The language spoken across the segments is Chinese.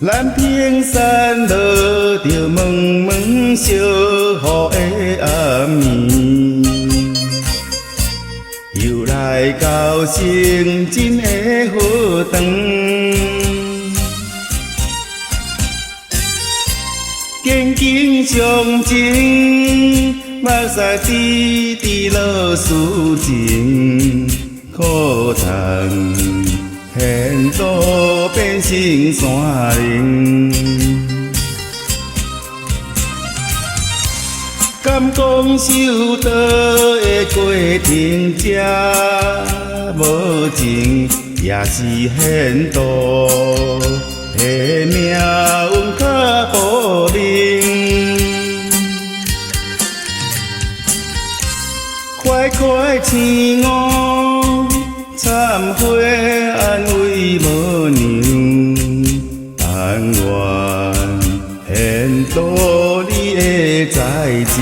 咱平山落着蒙蒙小雨的暗暝，又来到成真的好长。紧紧相情，目屎滴滴落思情，苦叹险途变成山林。敢讲修道的过程才无情，也是险途的命运较无明。快快醒悟，忏悔安慰无娘，但愿险途你会知情。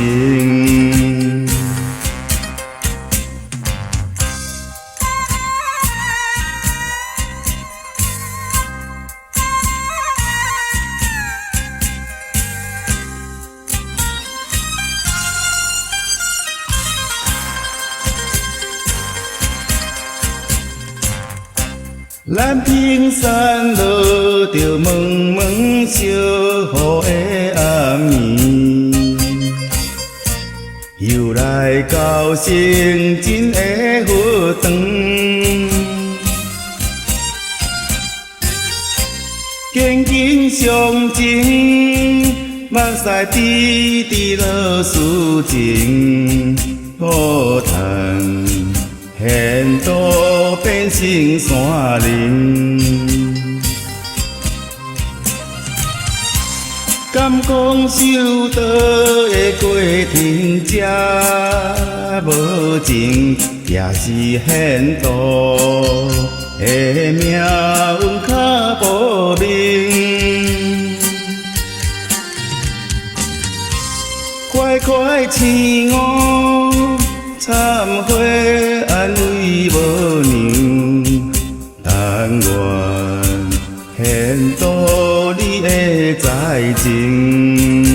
咱平山落着蒙蒙小雨的暗暝，又来到成真的好长。紧紧相情，目屎滴滴落思情，苦叹险途变成山林。敢讲修道的过程才无情，也是险途的命运较无明。快快醒悟，忏悔安慰无娘，但愿险途你会知情。